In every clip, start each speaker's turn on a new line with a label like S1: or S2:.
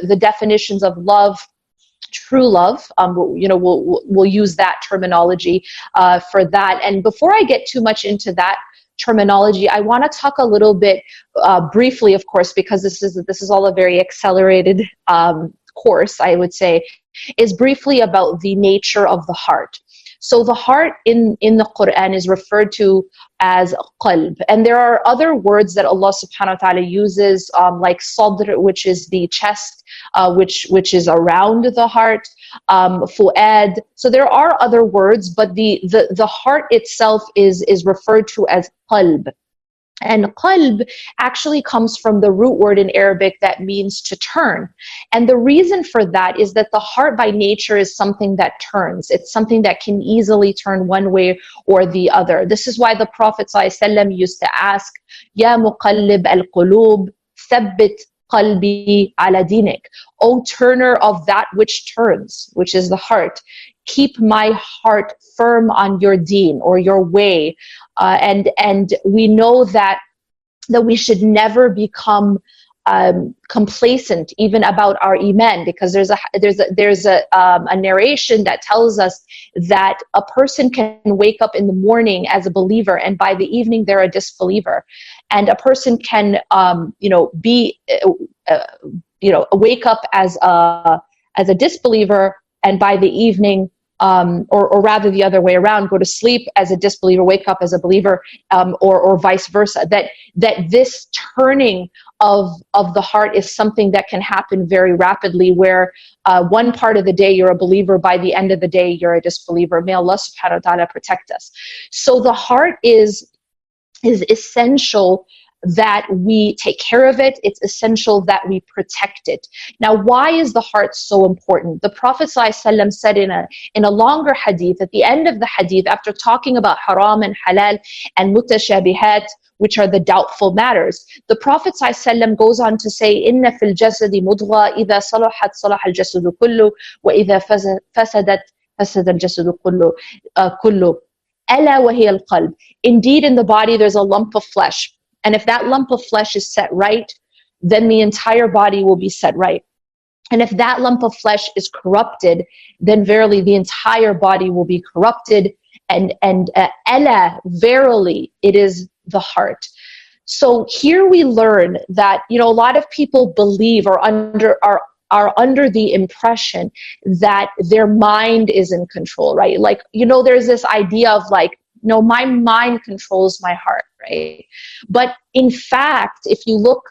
S1: the definitions of love, true love. We'll use that terminology for that. And before I get too much into that terminology, I want to talk a little bit briefly, of course, because this is all a very accelerated course, I would say, is briefly about the nature of the heart. So the heart in the Quran is referred to as qalb. And there are other words that Allah subhanahu wa ta'ala uses, like sadr, which is the chest, which is around the heart, fu'ad. So there are other words, but the heart itself is referred to as qalb. And qalb actually comes from the root word in Arabic that means to turn. And the reason for that is that the heart by nature is something that turns. It's something that can easily turn one way or the other. This is why the Prophet ﷺ used to ask, Ya muqallib al-qulub, thabbit qalbi ala dinik. O turner of that which turns, which is the heart, keep my heart firm on your deen or your way. And we know that we should never become complacent even about our iman, because there's a narration that tells us that a person can wake up in the morning as a believer and by the evening they're a disbeliever, and a person can wake up as a disbeliever and by the evening or rather the other way around, go to sleep as a disbeliever, wake up as a believer, or vice versa. That this turning of the heart is something that can happen very rapidly, where one part of the day you're a believer, by the end of the day you're a disbeliever. May Allah subhanahu wa ta'ala protect us. So the heart is essential that we take care of it. It's essential that we protect it. Now, why is the heart so important? The Prophet ﷺ said in a longer hadith, at the end of the hadith, after talking about haram and halal and mutashabihat, which are the doubtful matters, the Prophet ﷺ goes on to say, Inna fil jasadi mudgha, idha salahat salaha al-jasadu kullu, wa idha fasadat fasada al-jasadu kullu. Ala wa hiya al-qalb. Indeed, in the body there's a lump of flesh. And if that lump of flesh is set right, then the entire body will be set right. And if that lump of flesh is corrupted, then verily the entire body will be corrupted. And ela, verily, it is the heart. So here we learn that, a lot of people believe or are under the impression that their mind is in control, right? Like, there's this idea of like, no, my mind controls my heart, right? But in fact, if you look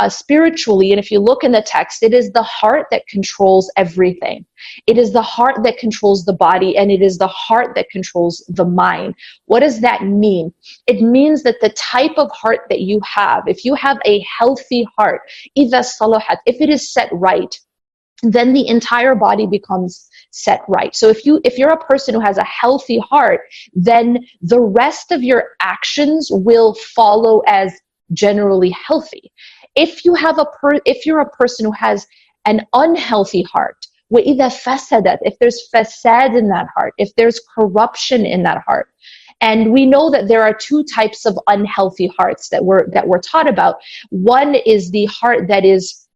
S1: spiritually, and if you look in the text, it is the heart that controls everything. It is the heart that controls the body, and it is the heart that controls the mind. What does that mean? It means that the type of heart that you have, if you have a healthy heart, إِذَا صَلَحَتْ, if it is set right, then the entire body becomes set right. So if you're a person who has a healthy heart, then the rest of your actions will follow as generally healthy. If you're a person who has an unhealthy heart, وَإِذَا فَسَدَتْ, if there's fasad in that heart, if there's corruption in that heart, and we know that there are two types of unhealthy hearts that we're taught about. One is the heart that is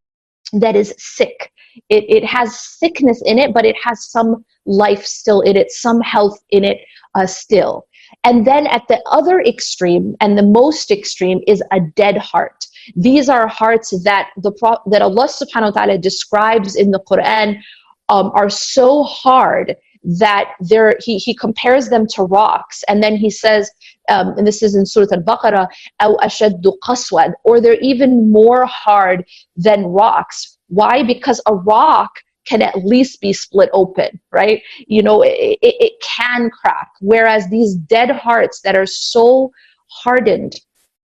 S1: sick. It has sickness in it, but it has some life still in it, some health in it still. And then at the other extreme, and the most extreme, is a dead heart. These are hearts that Allah subhanahu wa ta'ala describes in the Quran are so hard that he compares them to rocks. And then he says, and this is in Surah Al-Baqarah, أَوْ أَشَدُّ قَسْوَةً, or they're even more hard than rocks. Why? Because a rock can at least be split open, right? It can crack. Whereas these dead hearts that are so hardened,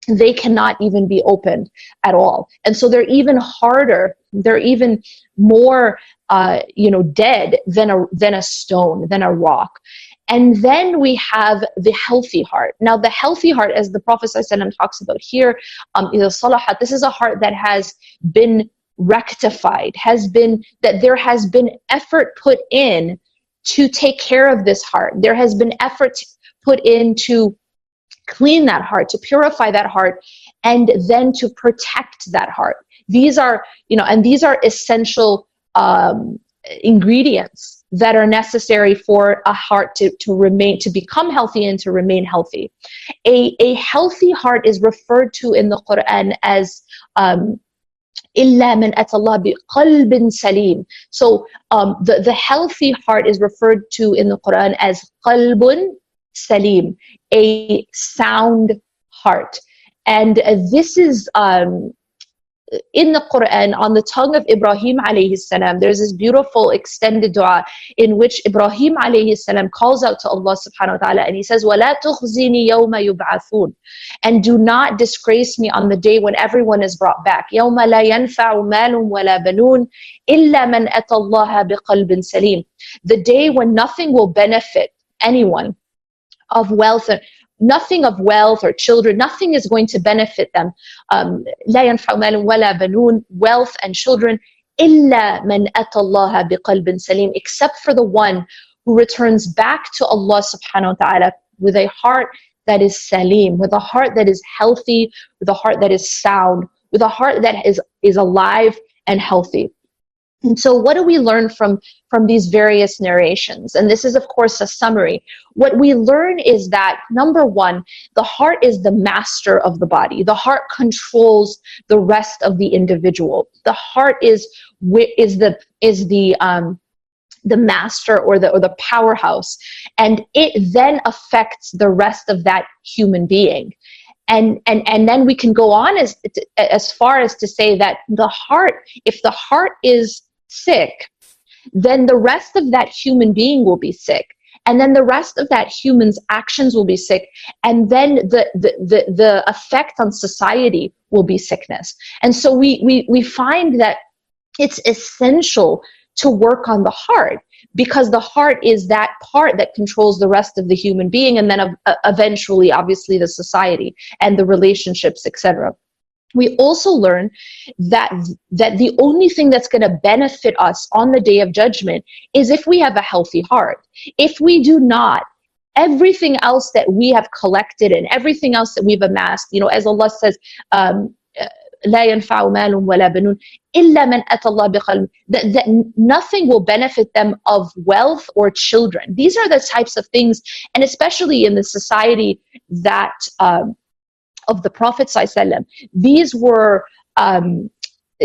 S1: they cannot even be opened at all. And so they're even harder. They're even more, dead than a stone, than a rock. And then we have the healthy heart. Now, the healthy heart, as the Prophet ﷺ talks about here, this is a heart that has been rectified, that there has been effort put in to take care of this heart. There has been effort put in to clean that heart, to purify that heart, and then to protect that heart. These are, and these are essential ingredients that are necessary for a heart to become healthy and to remain healthy. A healthy heart is referred to in the Quran as إِلَّا مَنْ أَتَى اللَّهَ بِقَلْبٍ سَلِيمٍ. So the healthy heart is referred to in the Quran as قَلْبٌ salim, a sound heart. And this is in the Quran, on the tongue of Ibrahim alayhi salam. There's this beautiful extended dua in which Ibrahim alayhi salam calls out to Allah subhanahu wa ta'ala, and he says, وَلَا تُخْزِنِي يَوْمَ يُبْعَثُونَ, and do not disgrace me on the day when everyone is brought back. يَوْمَ لَا يَنْفَعُ مَالٌ وَلَا بَنُونَ إِلَّا مَنْ أَتَى اللَّهَ بِقَلْبٍ سَلِيمٍ. The day when nothing will benefit anyone of wealth, nothing of wealth or children, nothing is going to benefit them. لا ينفع مال ولا بنون, wealth and children, إلا من أتى الله بقلب سليم, except for the one who returns back to Allah subhanahu wa ta'ala with a heart that is salim, with a heart that is healthy, with a heart that is sound, with a heart that is alive and healthy. And so what do we learn from these various narrations? And this is, of course, a summary. What we learn is that, number one, the heart is the master of the body. The heart controls the rest of the individual. The heart is the master or the powerhouse, and it then affects the rest of that human being. And then we can go on as far as to say that the heart, if the heart is sick, then the rest of that human being will be sick, and then the rest of that human's actions will be sick, and then the effect on society will be sickness. And so we find that it's essential to work on the heart, because the heart is that part that controls the rest of the human being, and then eventually, obviously, the society and the relationships, etc. We also learn that the only thing that's going to benefit us on the day of judgment is if we have a healthy heart. If we do not, everything else that we have collected and everything else that we've amassed, as Allah says, لا ينفع مال ولا بنون إلا من أتى الله بقلب, that nothing will benefit them of wealth or children. These are the types of things, and especially in the society that of the Prophet ﷺ, these were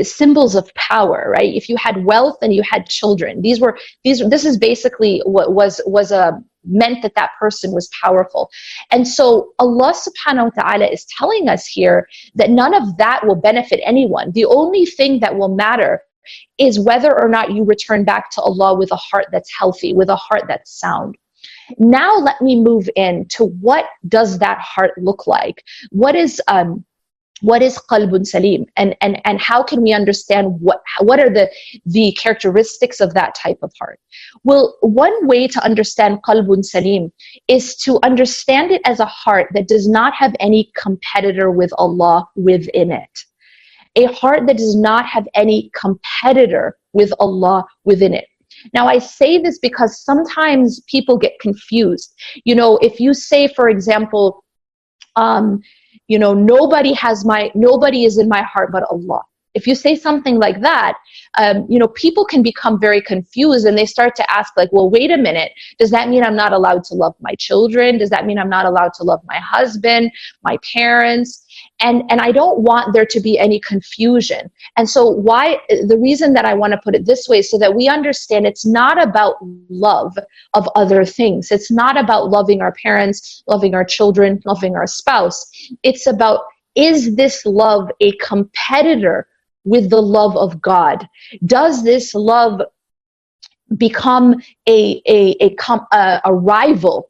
S1: symbols of power, right? If you had wealth and you had children, this is basically what was meant that person was powerful. And so Allah subhanahu wa ta'ala is telling us here that none of that will benefit anyone. The only thing that will matter is whether or not you return back to Allah with a heart that's healthy, with a heart that's sound. Now let me move into what does that heart look like? What is qalbun salim, and how can we understand what are the characteristics of that type of heart? Well, one way to understand qalbun salim is to understand it as a heart that does not have any competitor with Allah within it. A heart that does not have any competitor with Allah within it. Now, I say this because sometimes people get confused. If you say, for example, nobody is in my heart but Allah. If you say something like that, people can become very confused, and they start to ask, like, well, wait a minute, does that mean I'm not allowed to love my children? Does that mean I'm not allowed to love my husband, my parents? And I don't want there to be any confusion. And so the reason that I want to put it this way is so that we understand it's not about love of other things. It's not about loving our parents, loving our children, loving our spouse. It's about, is this love a competitor with the love of God? Does this love become a rival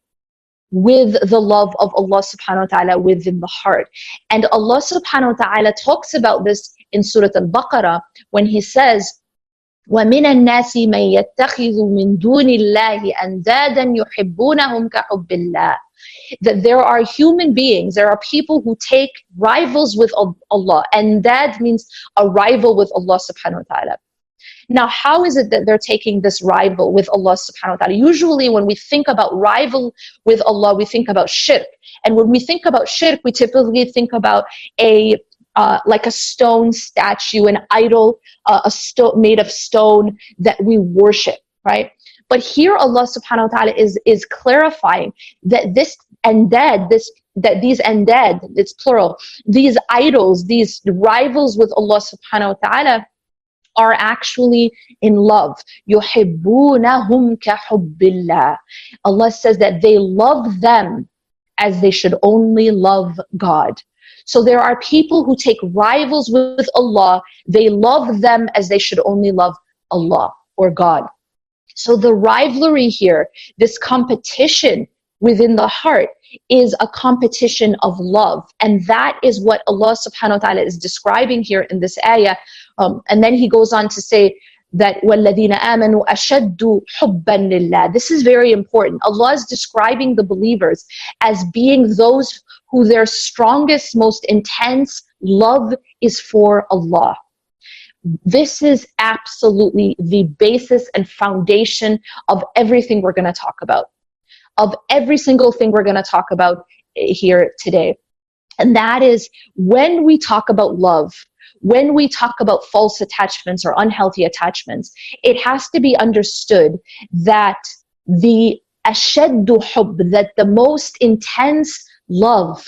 S1: with the love of Allah subhanahu wa ta'ala within the heart? And Allah subhanahu wa ta'ala talks about this in Surah Al-Baqarah when He says, وَمِنَ النَّاسِ مَن يَتَّخِذُ مِن دُونِ اللَّهِ أَنْدَادًا يُحِبُّونَهُمْ كَحُبِّ اللَّهِ. That there are human beings, there are people who take rivals with Allah, and that means a rival with Allah subhanahu wa ta'ala. Now, how is it that they're taking this rival with Allah subhanahu wa ta'ala? Usually when we think about rival with Allah, we think about shirk. And when we think about shirk, we typically think about a like a stone statue, an idol, made of stone that we worship, right? But here Allah subhanahu wa ta'ala is clarifying that this andad, that these andad, it's plural, these idols, these rivals with Allah subhanahu wa ta'ala are actually in love. يُحِبُّونَهُمْ كَحُبِّ اللَّهِ. Allah says that they love them as they should only love God. So there are people who take rivals with Allah. They love them as they should only love Allah or God. So the rivalry here, this competition within the heart, is a competition of love. And that is what Allah subhanahu wa ta'ala is describing here in this ayah. And then he goes on to say that وَالَّذِينَ آمَنُوا أَشَدُّ حُبًّا لِلَّهِ. This is very important. Allah is describing the believers as being those who their strongest, most intense love is for Allah. This is absolutely the basis and foundation of everything we're going to talk about, of every single thing we're going to talk about here today. And that is, when we talk about love, when we talk about false attachments or unhealthy attachments, it has to be understood that the ashaddu hubb, that the most intense love,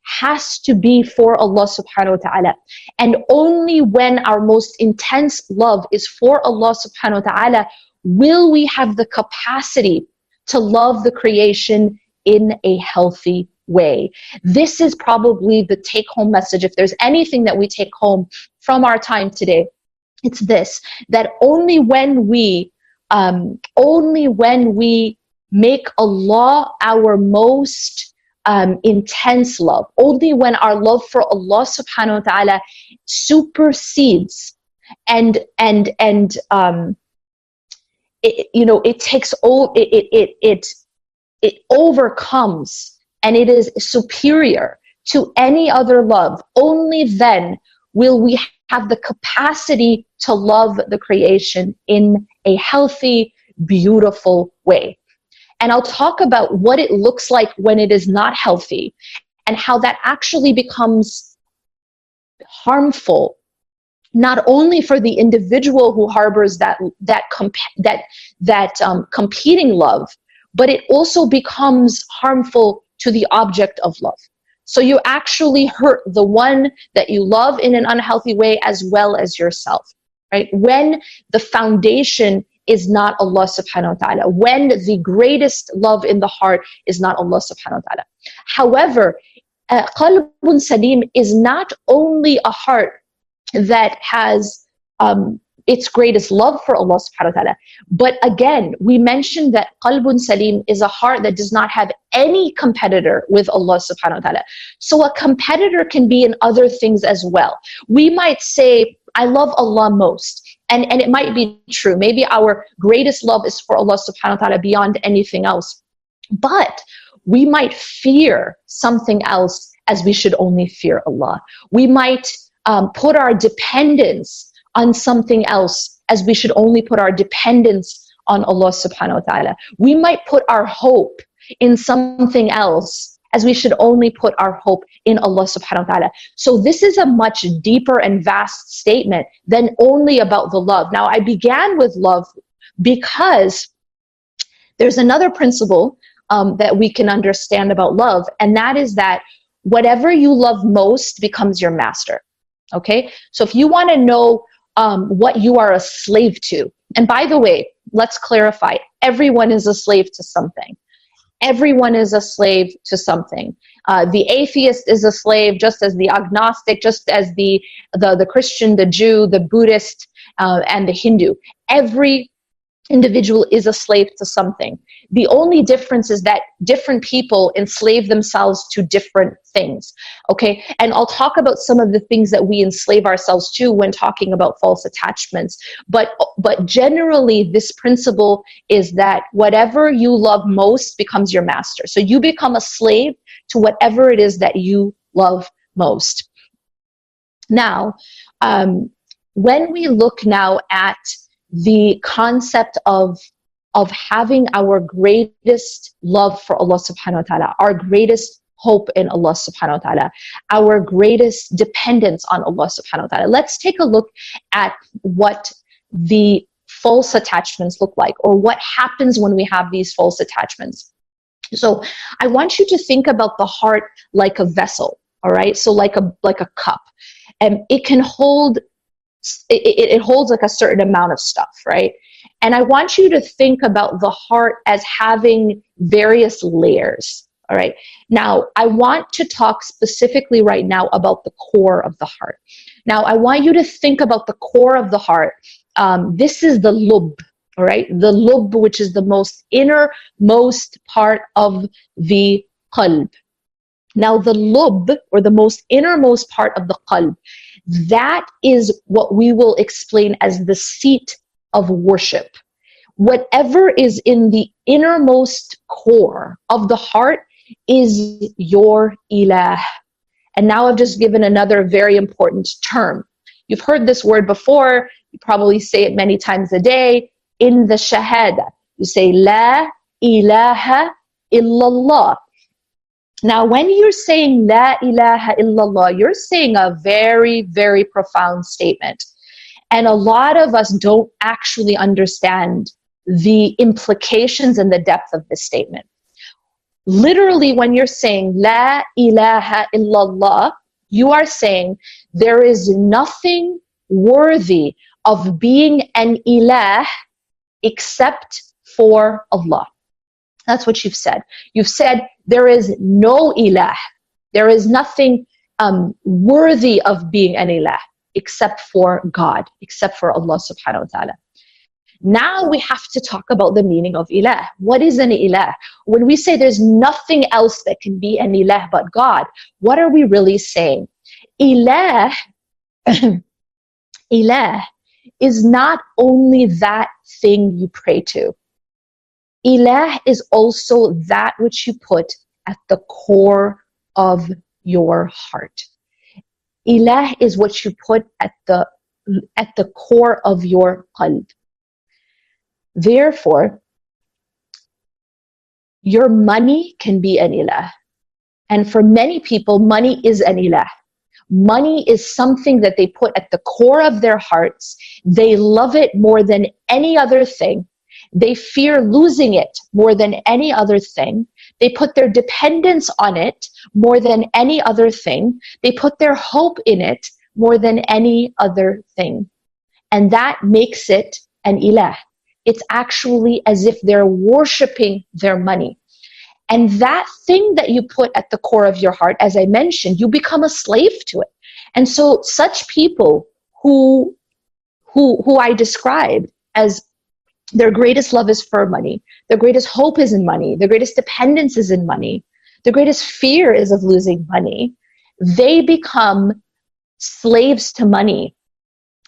S1: has to be for Allah subhanahu wa ta'ala. And only when our most intense love is for Allah subhanahu wa ta'ala will we have the capacity to love the creation in a healthy way. This is probably the take-home message. If there's anything that we take home from our time today, it's this: that only when we make Allah our most intense love, only when our love for Allah subhanahu wa ta'ala supersedes and it overcomes and it is superior to any other love, only then will we have the capacity to love the creation in a healthy, beautiful way. And I'll talk about what it looks like when it is not healthy and how that actually becomes harmful, not only for the individual who harbors that competing love, but it also becomes harmful to the object of love. So you actually hurt the one that you love in an unhealthy way as well as yourself, right? When the foundation is not Allah subhanahu wa ta'ala, when the greatest love in the heart is not Allah subhanahu wa ta'ala. However, qalbun salim is not only a heart that has its greatest love for Allah subhanahu wa ta'ala, but again, we mentioned that qalbun salim is a heart that does not have any competitor with Allah subhanahu wa ta'ala. So a competitor can be in other things as well. We might say, I love Allah most. And it might be true. Maybe our greatest love is for Allah subhanahu wa ta'ala beyond anything else. But we might fear something else as we should only fear Allah. We might put our dependence on something else as we should only put our dependence on Allah subhanahu wa ta'ala. We might put our hope in something else as we should only put our hope in Allah subhanahu wa ta'ala. So this is a much deeper and vast statement than only about the love. Now, I began with love because there's another principle that we can understand about love, and that is that whatever you love most becomes your master. Okay? So if you want to know what you are a slave to, and by the way, let's clarify, everyone is a slave to something. Everyone is a slave to something. The atheist is a slave, just as the agnostic, just as the Christian, the Jew, the Buddhist, and the Hindu. Every individual is a slave to something. The only difference is that different people enslave themselves to different things. Okay, and I'll talk about some of the things that we enslave ourselves to when talking about false attachments. But generally, this principle is that whatever you love most becomes your master. So you become a slave to whatever it is that you love most. Now, when we look now at the concept of having our greatest love for Allah subhanahu wa ta'ala, our greatest hope in Allah subhanahu wa ta'ala, our greatest dependence on Allah subhanahu wa ta'ala. Let's take a look at what the false attachments look like, or what happens when we have these false attachments. So I want you to think about the heart like a vessel, all right? So like a cup, and it can hold, it holds like a certain amount of stuff, right? And I want you to think about the heart as having various layers, all right? Now, I want to talk specifically right now about the core of the heart. Now, I want you to think about the core of the heart. This is the lub, all right? The lub, which is the most innermost part of the qalb. Now, the lub, or the most innermost part of the qalb, that is what we will explain as the seat of worship. Whatever is in the innermost core of the heart is your ilah. And now I've just given another very important term. You've heard this word before. You probably say it many times a day. In the shahada, you say la ilaha illallah. Now, when you're saying la ilaha illallah, you're saying a very, very profound statement. And a lot of us don't actually understand the implications and the depth of this statement. Literally, when you're saying la ilaha illallah, you are saying there is nothing worthy of being an ilah except for Allah. That's what you've said. You've said there is no ilah. There is nothing worthy of being an ilah except for God, except for Allah subhanahu wa ta'ala. Now we have to talk about the meaning of ilah. What is an ilah? When we say there's nothing else that can be an ilah but God, what are we really saying? Ilah, ilah is not only that thing you pray to. Ilah is also that which you put at the core of your heart. Ilah is what you put at the core of your qalb. Therefore, your money can be an ilah. And for many people, money is an ilah. Money is something that they put at the core of their hearts. They love it more than any other thing. They fear losing it more than any other thing. They put their dependence on it more than any other thing. They put their hope in it more than any other thing. And that makes it an ilah. It's actually as if they're worshiping their money. And that thing that you put at the core of your heart, as I mentioned, you become a slave to it. And so such people who I described as their greatest love is for money, their greatest hope is in money, their greatest dependence is in money, their greatest fear is of losing money, they become slaves to money.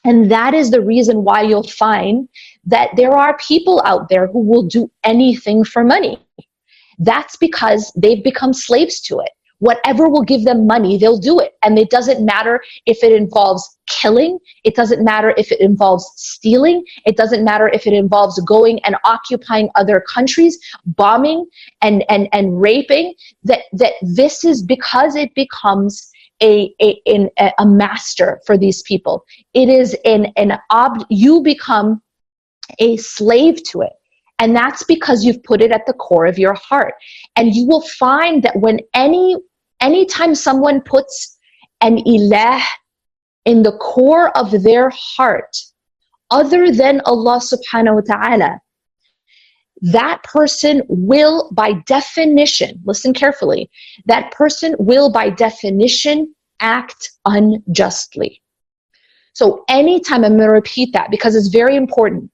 S1: And that is the reason why you'll find that there are people out there who will do anything for money. That's because they've become slaves to it. Whatever will give them money, they'll do it. And it doesn't matter if it involves killing. It doesn't matter if it involves stealing. It doesn't matter if it involves going and occupying other countries, bombing and raping. That this is because it becomes a master for these people. It is you become a slave to it. And that's because you've put it at the core of your heart. And you will find that when anytime someone puts an ilah in the core of their heart, other than Allah subhanahu wa ta'ala, that person will by definition, listen carefully, that person will by definition act unjustly. So anytime, I'm going to repeat that because it's very important.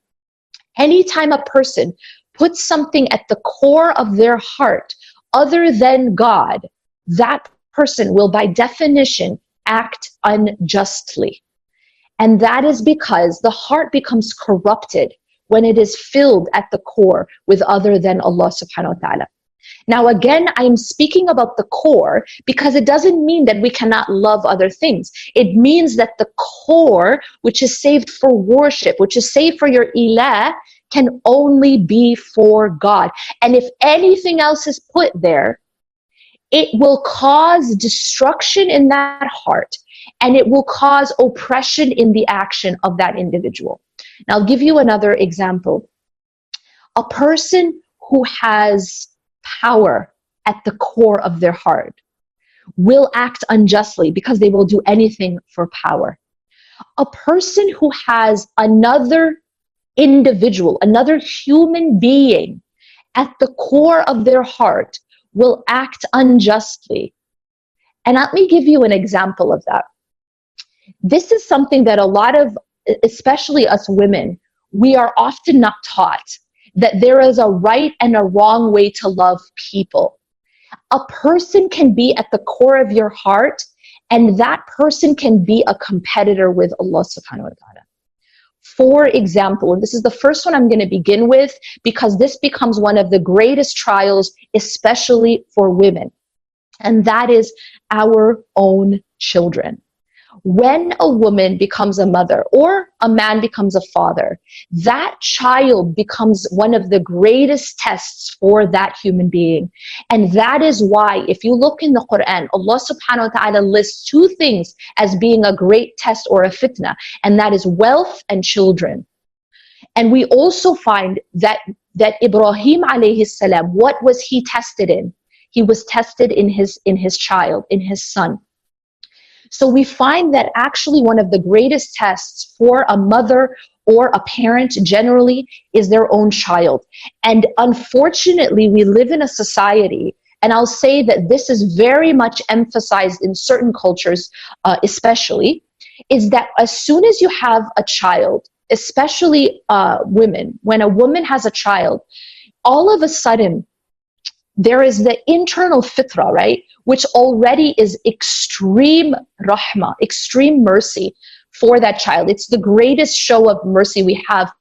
S1: Anytime a person puts something at the core of their heart other than God, that person will by definition act unjustly. And that is because the heart becomes corrupted when it is filled at the core with other than Allah subhanahu wa ta'ala. Now again, I'm speaking about the core because it doesn't mean that we cannot love other things. It means that the core, which is saved for worship, which is saved for your ilah, can only be for God. And if anything else is put there, it will cause destruction in that heart, and it will cause oppression in the action of that individual. Now, I'll give you another example. A person who has power at the core of their heart will act unjustly because they will do anything for power. A person who has another individual, another human being at the core of their heart will act unjustly. And let me give you an example of that. This is something that a lot of, especially us women, we are often not taught, that there is a right and a wrong way to love people. A person can be at the core of your heart, and that person can be a competitor with Allah subhanahu wa ta'ala. For example, and this is the first one I'm going to begin with, because this becomes one of the greatest trials, especially for women, and that is our own children. When a woman becomes a mother or a man becomes a father, that child becomes one of the greatest tests for that human being. And that is why, if you look in the Quran, Allah subhanahu wa ta'ala lists two things as being a great test or a fitna, and that is wealth and children. And we also find that Ibrahim alayhi salam, what was he tested in? He was tested in his child, in his son. So we find that actually one of the greatest tests for a mother or a parent generally is their own child. And unfortunately, we live in a society, and I'll say that this is very much emphasized in certain cultures, especially, is that as soon as you have a child, especially women, when a woman has a child, all of a sudden, there is the internal fitra, right? Which already is extreme rahmah, extreme mercy for that child. It's the greatest show of mercy we have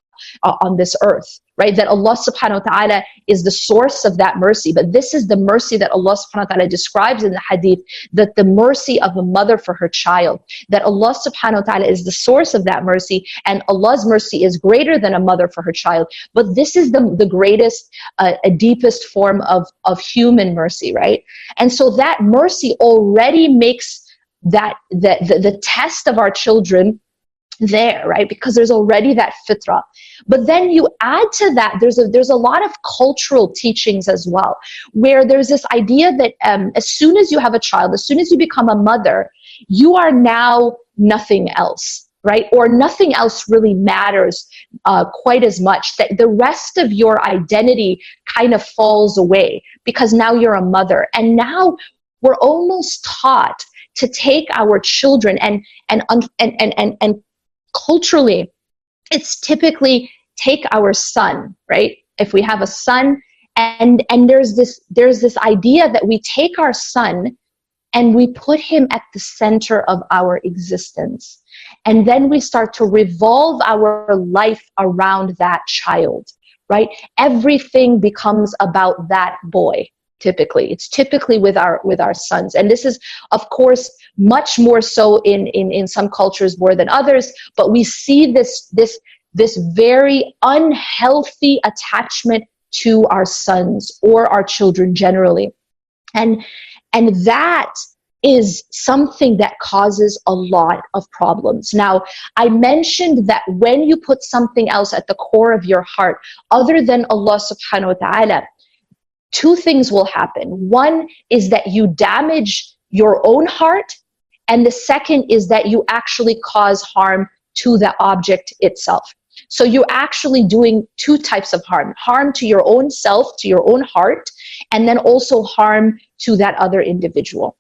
S1: on this earth, right? That Allah subhanahu wa ta'ala is the source of that mercy. But this is the mercy that Allah subhanahu wa ta'ala describes in the hadith, that the mercy of a mother for her child, that Allah subhanahu wa ta'ala is the source of that mercy, and Allah's mercy is greater than a mother for her child. But this is the greatest, deepest form of human mercy, right? And so that mercy already makes that the test of our children there, right? Because there's already that fitra. But then you add to that, there's a lot of cultural teachings as well, where there's this idea that as soon as you have a child, as soon as you become a mother, you are now nothing else, right? Or nothing else really matters quite as much, that the rest of your identity kind of falls away because now you're a mother. And now we're almost taught to take our children and culturally, it's typically take our son, right? If we have a son, and there's this idea that we take our son and we put him at the center of our existence. And then we start to revolve our life around that child, right? Everything becomes about that boy. Typically, it's typically with our sons, and this is, of course, much more so in some cultures more than others. But we see this very unhealthy attachment to our sons or our children generally, and that is something that causes a lot of problems. Now, I mentioned that when you put something else at the core of your heart other than Allah subhanahu wa ta'ala, two things will happen. One is that you damage your own heart, and the second is that you actually cause harm to the object itself. So you're actually doing two types of harm to your own self, to your own heart, and then also harm to that other individual.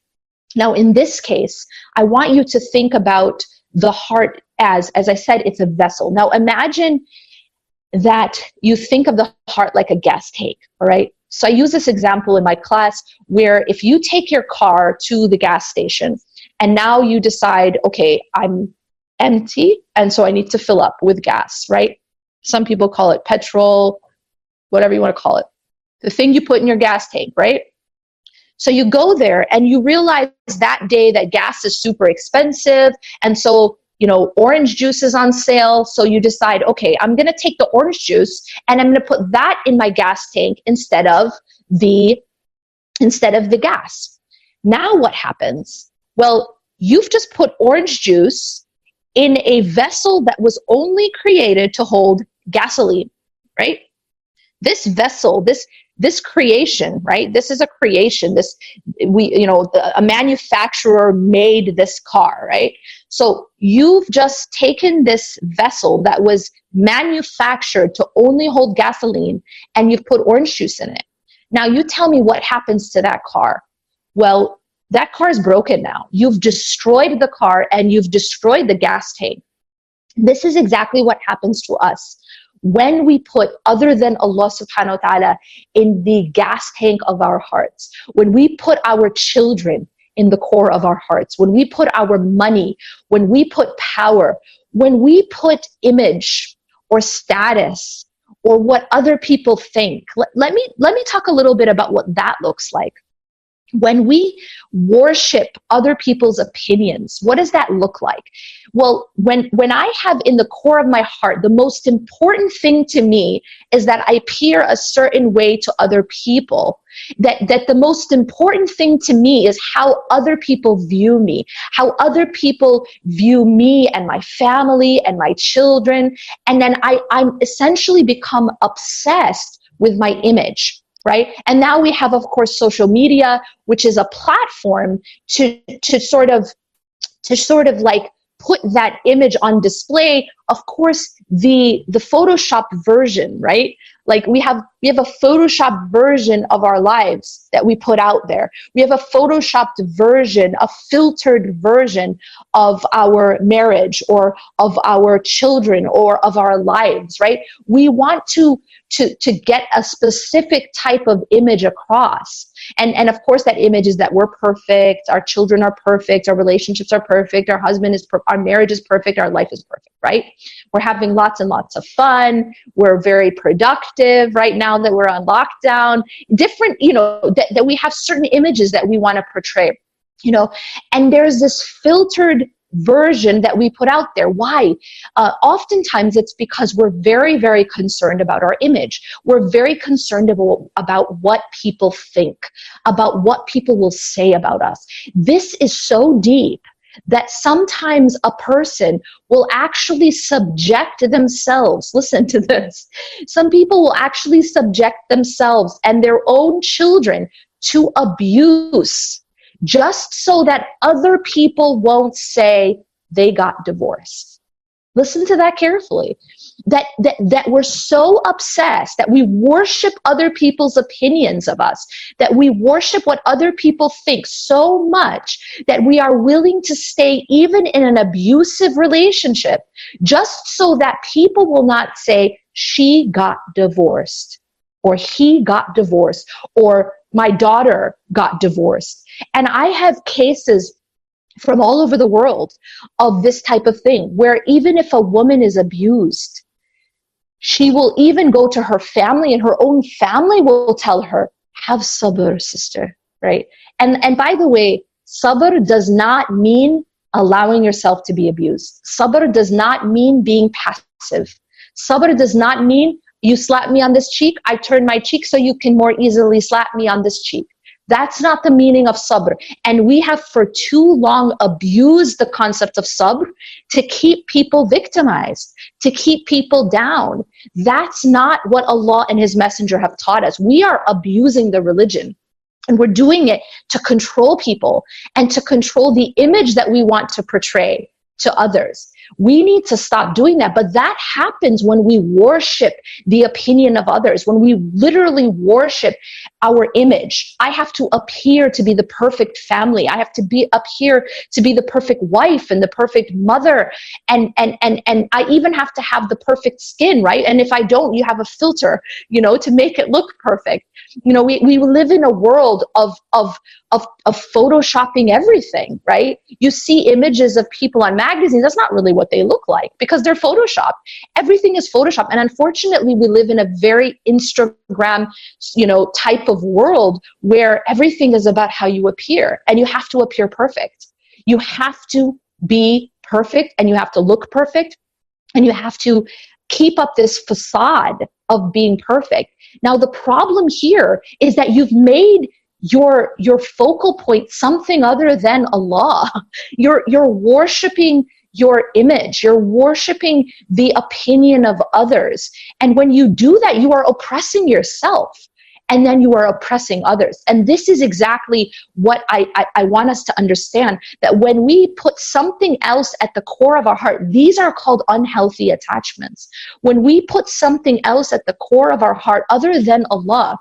S1: Now, in this case, I want you to think about the heart as I said, it's a vessel. Now, imagine that you think of the heart like a gas tank, all right? So I use this example in my class where if you take your car to the gas station and now you decide, okay, I'm empty and so I need to fill up with gas, right? Some people call it petrol, whatever you want to call it. The thing you put in your gas tank, right? So you go there and you realize that day that gas is super expensive, and so orange juice is on sale. So you decide, okay, I'm going to take the orange juice and I'm going to put that in my gas tank instead of the gas. Now what happens? Well, you've just put orange juice in a vessel that was only created to hold gasoline, right? This vessel, this creation, right? This is a creation. A manufacturer made this car, right? So you've just taken this vessel that was manufactured to only hold gasoline, and you've put orange juice in it. Now you tell me what happens to that car. Well, that car is broken now. You've destroyed the car and you've destroyed the gas tank. This is exactly what happens to us when we put other than Allah subhanahu wa ta'ala in the gas tank of our hearts, when we put our children in the core of our hearts, when we put our money, when we put power, when we put image or status or what other people think. Let me talk a little bit about what that looks like. When we worship other people's opinions, what does that look like? Well, when I have in the core of my heart, the most important thing to me is that I appear a certain way to other people. That the most important thing to me is how other people view me, how other people view me and my family and my children. And then I'm essentially become obsessed with my image. Right? And now we have, of course, social media, which is a platform to sort of like put that image on display. Of course, the Photoshop version, right? Like we have a Photoshop version of our lives that we put out there. We have a Photoshopped version, a filtered version of our marriage or of our children or of our lives, right? We want to get a specific type of image across. And of course, that image is that we're perfect, our children are perfect, our relationships are perfect, our our marriage is perfect, our life is perfect, right? We're having lots and lots of fun. We're very productive right now that we're on lockdown. Different, that we have certain images that we want to portray, and there's this filtered version that we put out there. Why? Oftentimes it's because we're very, very concerned about our image. We're very concerned about what people think, about what people will say about us. This is so deep that sometimes a person will actually subject themselves. Listen to this. Some people will actually subject themselves and their own children to abuse just so that other people won't say they got divorced. Listen to that carefully. That we're so obsessed that we worship other people's opinions of us, that we worship what other people think so much that we are willing to stay even in an abusive relationship just so that people will not say she got divorced or he got divorced or my daughter got divorced. And I have cases from all over the world of this type of thing, where even if a woman is abused, she will even go to her family and her own family will tell her, have sabr, sister, right? And by the way, sabr does not mean allowing yourself to be abused. Sabr does not mean being passive. Sabr does not mean you slap me on this cheek, I turn my cheek so you can more easily slap me on this cheek. That's not the meaning of sabr. And we have for too long abused the concept of sabr to keep people victimized, to keep people down. That's not what Allah and His Messenger have taught us. We are abusing the religion. And we're doing it to control people and to control the image that we want to portray to others. We need to stop doing that. But that happens when we worship the opinion of others, when we literally worship our image. I have to appear to be the perfect family. I have to appear to be the perfect wife and the perfect mother. And I even have to have the perfect skin, right? And if I don't, you have a filter, to make it look perfect. We live in a world of photoshopping everything, right? You see images of people on magazines. That's not really what they look like because they're photoshopped. Everything is photoshopped. And unfortunately, we live in a very Instagram, type of world where everything is about how you appear and you have to appear perfect. You have to be perfect and you have to look perfect and you have to keep up this facade of being perfect. Now, the problem here is that you've made your focal point something other than Allah. You're worshiping your image. You're worshiping the opinion of others. And when you do that, you are oppressing yourself. And then you are oppressing others. And this is exactly what I want us to understand, that when we put something else at the core of our heart, these are called unhealthy attachments. When we put something else at the core of our heart other than Allah,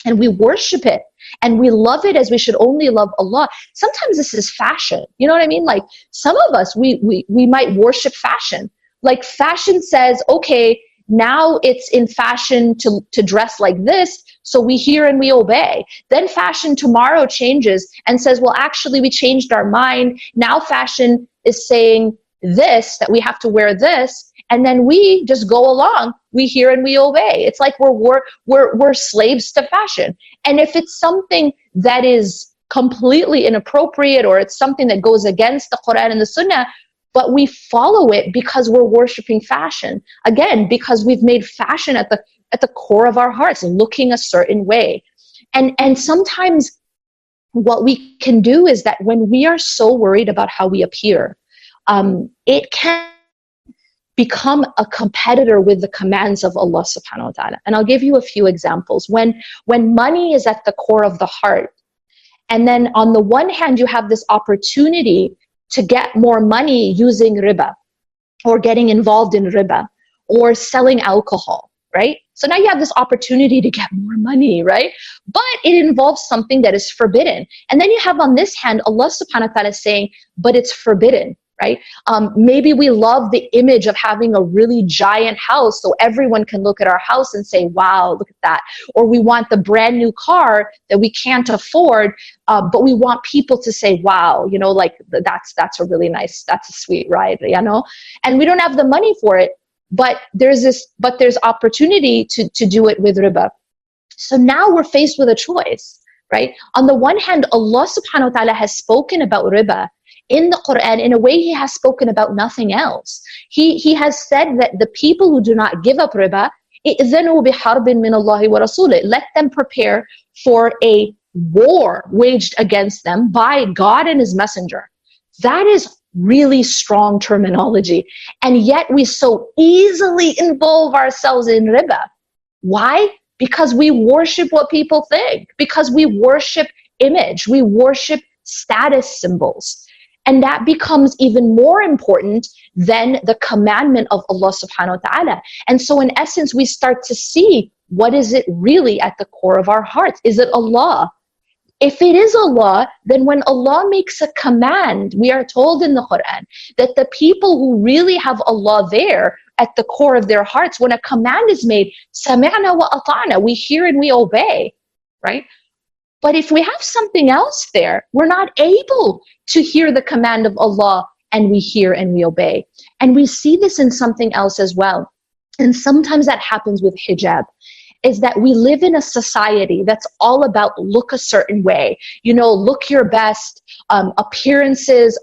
S1: and we worship it, and we love it as we should only love Allah. Sometimes this is fashion. You know what I mean? Like some of us, we might worship fashion. Like fashion says, okay, now it's in fashion to dress like this, so we hear and we obey. Then fashion tomorrow changes and says, well, actually we changed our mind. Now fashion is saying this, that we have to wear this, and then we just go along. We hear and we obey. It's like we're slaves to fashion. And if it's something that is completely inappropriate, or it's something that goes against the Quran and the Sunnah, but we follow it because we're worshiping fashion. Again, because we've made fashion at the core of our hearts, looking a certain way. And sometimes what we can do is that when we are so worried about how we appear, it can become a competitor with the commands of Allah subhanahu wa ta'ala. And I'll give you a few examples. When money is at the core of the heart, and then on the one hand you have this opportunity to get more money using riba, or getting involved in riba, or selling alcohol, right? So now you have this opportunity to get more money, right? But it involves something that is forbidden. And then you have on this hand, Allah subhanahu wa ta'ala saying, but it's forbidden, right? Maybe we love the image of having a really giant house so everyone can look at our house and say, wow, look at that. Or we want the brand new car that we can't afford, but we want people to say, wow, you know, like that's a really nice, that's a sweet ride, you know? And we don't have the money for it, but there's opportunity to do it with riba. So now we're faced with a choice, right? On the one hand, Allah subhanahu wa ta'ala has spoken about riba in the Quran in a way He has spoken about nothing else. He has said that the people who do not give up riba, إِذَنُوا بِحَرْبٍ مِّنَ اللَّهِ وَرَسُولِهِ, let them prepare for a war waged against them by God and His Messenger. That is really strong terminology. And yet we so easily involve ourselves in riba. Why? Because we worship what people think. Because we worship image. We worship status symbols. And that becomes even more important than the commandment of Allah subhanahu wa ta'ala. And so in essence, we start to see, what is it really at the core of our hearts? Is it Allah? If it is Allah, then when Allah makes a command, we are told in the Quran that the people who really have Allah there at the core of their hearts, when a command is made, sami'na wa ata'na, we hear and we obey, right? But if we have something else there, we're not able to hear the command of Allah and we hear and we obey. And we see this in something else as well. And sometimes that happens with hijab, is that we live in a society that's all about look a certain way, you know, look your best, appearances,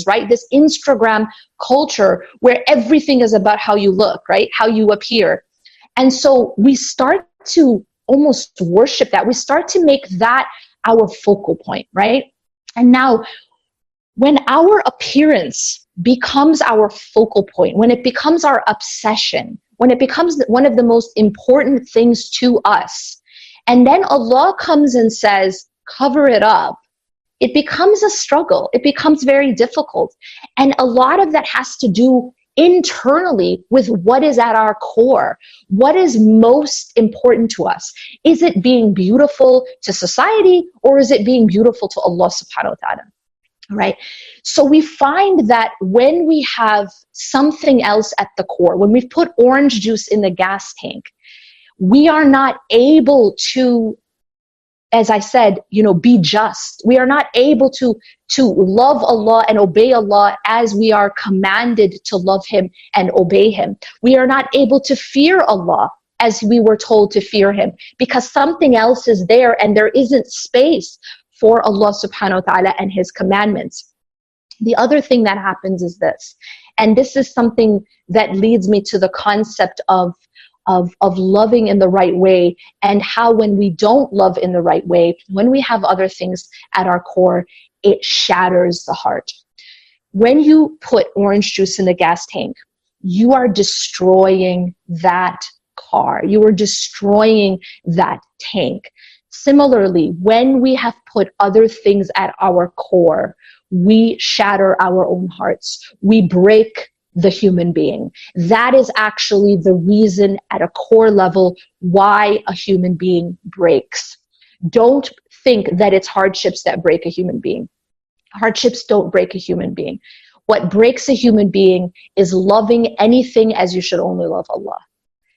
S1: right? This Instagram culture where everything is about how you look, right? How you appear. And so we start to almost worship that. We start to make that our focal point, right? And now, when our appearance becomes our focal point, when it becomes our obsession, when it becomes one of the most important things to us, and then Allah comes and says, cover it up, it becomes a struggle. It becomes very difficult. And a lot of that has to do internally with what is at our core. What is most important to us? Is it being beautiful to society, or is it being beautiful to Allah subhanahu wa ta'ala? Right? So we find that when we have something else at the core, when we've put orange juice in the gas tank, we are not able to, as I said, you know, be just. We are not able to love Allah and obey Allah as we are commanded to love Him and obey Him. We are not able to fear Allah as we were told to fear Him, because something else is there and there isn't space for Allah subhanahu wa ta'ala and His commandments. The other thing that happens is this, and this is something that leads me to the concept of of loving in the right way, and how when we don't love in the right way, when we have other things at our core, it shatters the heart. When you put orange juice in the gas tank, you are destroying that car. You are destroying that tank. Similarly, when we have put other things at our core, we shatter our own hearts. We break the human being. That is actually the reason at a core level why a human being breaks. Don't think that it's hardships that break a human being. Hardships don't break a human being. What breaks a human being is loving anything as you should only love Allah.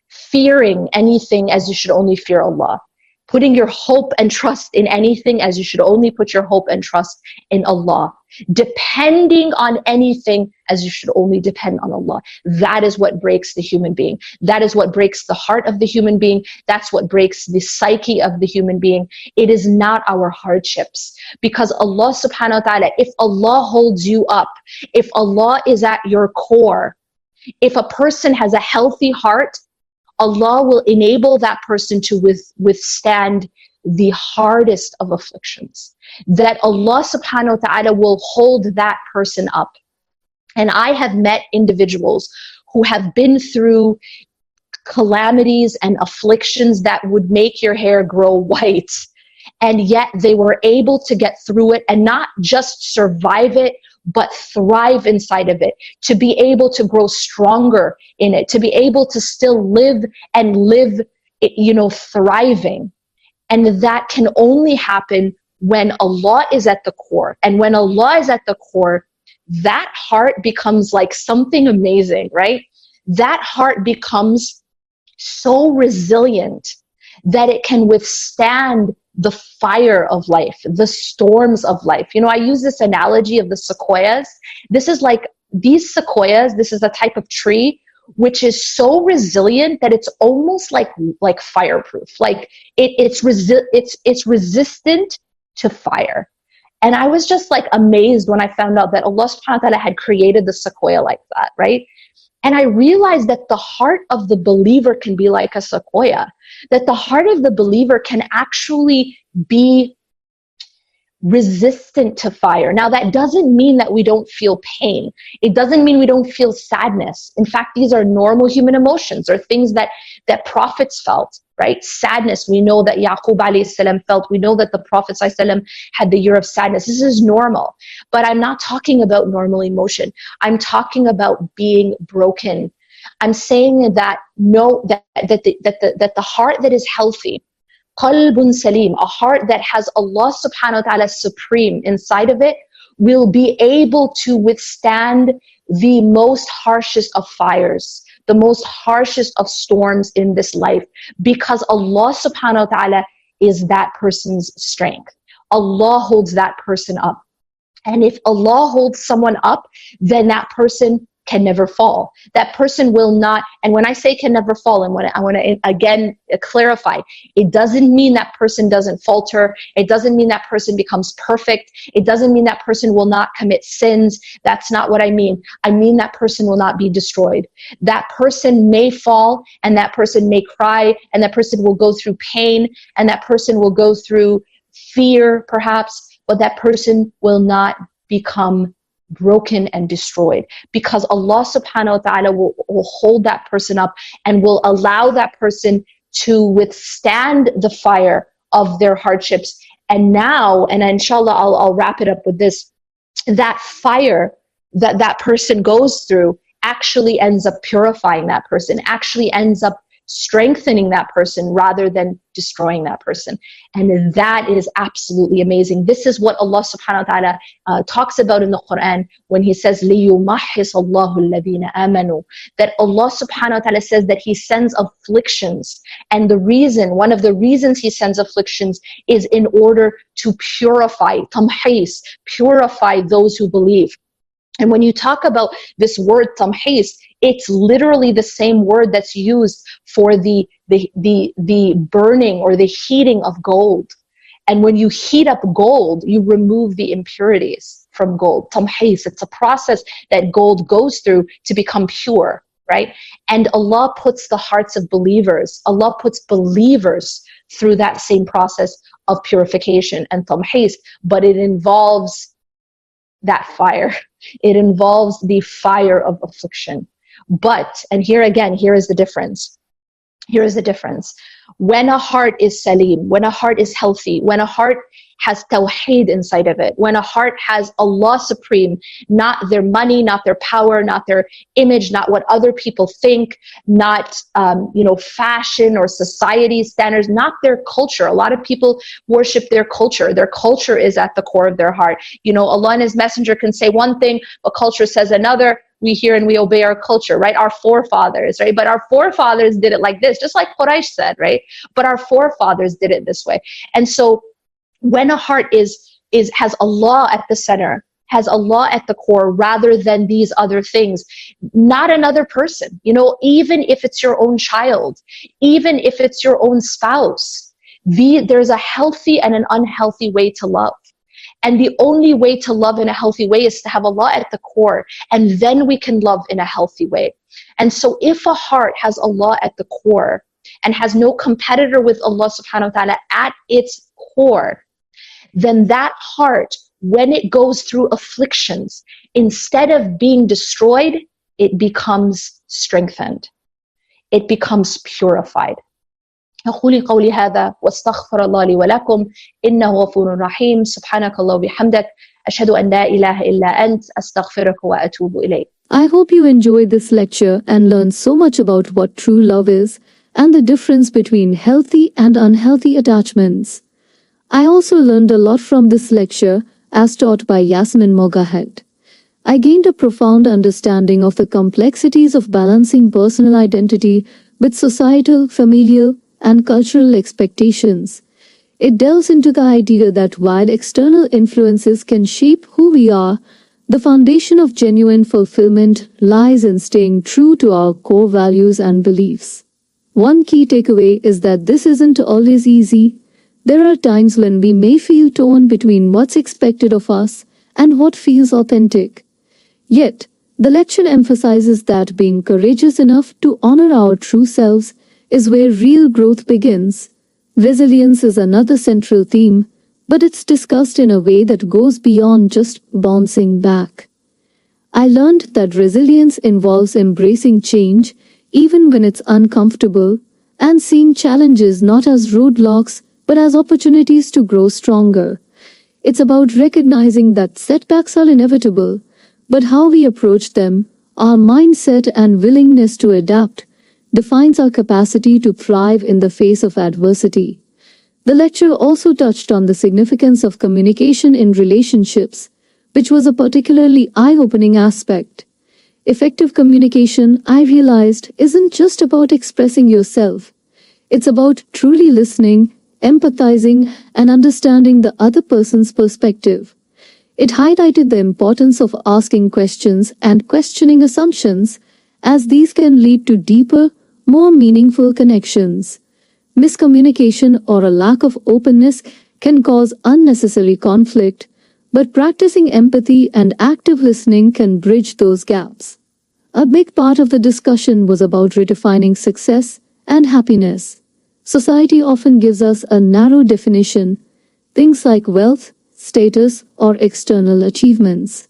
S1: Fearing anything as you should only fear Allah. Putting your hope and trust in anything as you should only put your hope and trust in Allah. Depending on anything as you should only depend on Allah. That is what breaks the human being. That is what breaks the heart of the human being. That's what breaks the psyche of the human being. It is not our hardships. Because Allah subhanahu wa ta'ala, if Allah holds you up, if Allah is at your core, if a person has a healthy heart, Allah will enable that person to withstand the hardest of afflictions. That Allah subhanahu wa ta'ala will hold that person up. And I have met individuals who have been through calamities and afflictions that would make your hair grow white. And yet they were able to get through it and not just survive it, but thrive inside of it, to be able to grow stronger in it, to be able to still live and live, thriving. And that can only happen when Allah is at the core. And when Allah is at the core, that heart becomes like something amazing, right? That heart becomes so resilient that it can withstand the fire of life, the storms of life. I use this analogy of the sequoias. This is like these sequoias, this is a type of tree which is so resilient that it's almost like fireproof. Like it's resistant to fire. And I was just like amazed when I found out that Allah subhanahu wa ta'ala had created the sequoia like that, right? And I realized that the heart of the believer can be like a sequoia, that the heart of the believer can actually be resistant to fire. Now, that doesn't mean that we don't feel pain. It doesn't mean we don't feel sadness. In fact, these are normal human emotions, or things that prophets felt, right? Sadness, we know that Yaqub alayhi salam felt. We know that the Prophet sallallahu alaihi wasallam had the year of sadness. This is normal. But I'm not talking about normal emotion. I'm talking about being broken. I'm saying that that the heart that is healthy, qalbun salim, a heart that has Allah subhanahu wa ta'ala supreme inside of it, will be able to withstand the most harshest of fires, the most harshest of storms in this life, because Allah subhanahu wa ta'ala is that person's strength. Allah holds that person up. And if Allah holds someone up, then that person can never fall. That person will not, and when I say can never fall, and I want to again clarify, it doesn't mean that person doesn't falter. It doesn't mean that person becomes perfect. It doesn't mean that person will not commit sins. That's not what I mean. I mean that person will not be destroyed. That person may fall, and that person may cry, and that person will go through pain, and that person will go through fear perhaps, but that person will not become broken and destroyed, because Allah subhanahu wa ta'ala will hold that person up and will allow that person to withstand the fire of their hardships. And now, and inshallah I'll wrap it up with this, that fire that person goes through actually ends up purifying that person, actually ends up strengthening that person rather than destroying that person. And that is absolutely amazing. This is what Allah subhanahu wa ta'ala talks about in the Quran when He says, لِيُمَحِّصَ اللَّهُ الَّذِينَ آمَنُوا, that Allah subhanahu wa ta'ala says that He sends afflictions. And one of the reasons He sends afflictions is in order to purify, tamhis, purify those who believe. And when you talk about this word tamhis, it's literally the same word that's used for the burning or the heating of gold. And when you heat up gold, you remove the impurities from gold. Tamhis, it's a process that gold goes through to become pure, right? And Allah puts the hearts of believers, Allah puts believers through that same process of purification and tamhis, but it involves that fire. It involves the fire of affliction. But, and here again, here is the difference. Here is the difference. When a heart is salim, when a heart is healthy, when a heart has tawheed inside of it, when a heart has Allah supreme, not their money, not their power, not their image, not what other people think, not fashion or society standards, not their culture. A lot of people worship their culture. Their culture is at the core of their heart. Allah and His Messenger can say one thing, but culture says another. We hear and we obey our culture, right? Our forefathers, right? But our forefathers did it like this, just like Quraysh said, right? But our forefathers did it this way. And so when a heart has Allah at the center, has Allah at the core rather than these other things, not another person, even if it's your own child, even if it's your own spouse, there's a healthy and an unhealthy way to love. And the only way to love in a healthy way is to have Allah at the core, and then we can love in a healthy way. And so if a heart has Allah at the core and has no competitor with Allah subhanahu wa ta'ala at its core, then that heart, when it goes through afflictions, instead of being destroyed, it becomes strengthened. It becomes purified. أقول قولي هذا واستغفر الله لي ولكم إنه غفور رحيم سبحانك الله وبحمدك أشهد أن لا إله إلا أنت أستغفرك وأتوب إليك.
S2: I hope you enjoyed this lecture and learned so much about what true love is and the difference between healthy and unhealthy attachments. I also learned a lot from this lecture as taught by Yasmin Mogahed. I gained a profound understanding of the complexities of balancing personal identity with societal, familial, and cultural expectations. It delves into the idea that while external influences can shape who we are, the foundation of genuine fulfillment lies in staying true to our core values and beliefs. One key takeaway is that this isn't always easy. There are times when we may feel torn between what's expected of us and what feels authentic. Yet, the lecture emphasizes that being courageous enough to honor our true selves is where real growth begins. Resilience is another central theme, but it's discussed in a way that goes beyond just bouncing back. I learned that resilience involves embracing change, even when it's uncomfortable, and seeing challenges not as roadblocks, but as opportunities to grow stronger. It's about recognizing that setbacks are inevitable, but how we approach them, our mindset and willingness to adapt, defines our capacity to thrive in the face of adversity. The lecture also touched on the significance of communication in relationships, which was a particularly eye-opening aspect. Effective communication, I realized, isn't just about expressing yourself. It's about truly listening, empathizing, and understanding the other person's perspective. It highlighted the importance of asking questions and questioning assumptions, as these can lead to deeper, more meaningful connections. Miscommunication or a lack of openness can cause unnecessary conflict, but practicing empathy and active listening can bridge those gaps. A big part of the discussion was about redefining success and happiness. Society often gives us a narrow definition, things like wealth, status, or external achievements.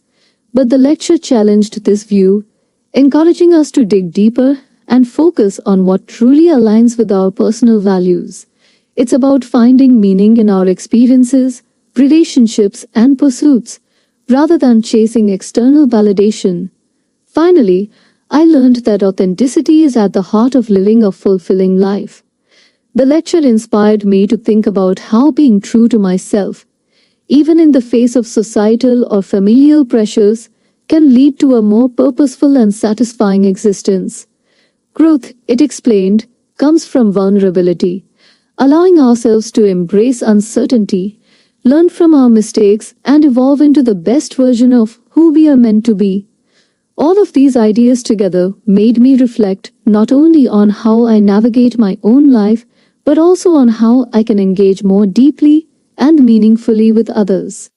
S2: But the lecture challenged this view, encouraging us to dig deeper and focus on what truly aligns with our personal values. It's about finding meaning in our experiences, relationships, and pursuits, rather than chasing external validation. Finally, I learned that authenticity is at the heart of living a fulfilling life. The lecture inspired me to think about how being true to myself, even in the face of societal or familial pressures, can lead to a more purposeful and satisfying existence. Growth, it explained, comes from vulnerability, allowing ourselves to embrace uncertainty, learn from our mistakes, and evolve into the best version of who we are meant to be. All of these ideas together made me reflect not only on how I navigate my own life, but also on how I can engage more deeply and meaningfully with others.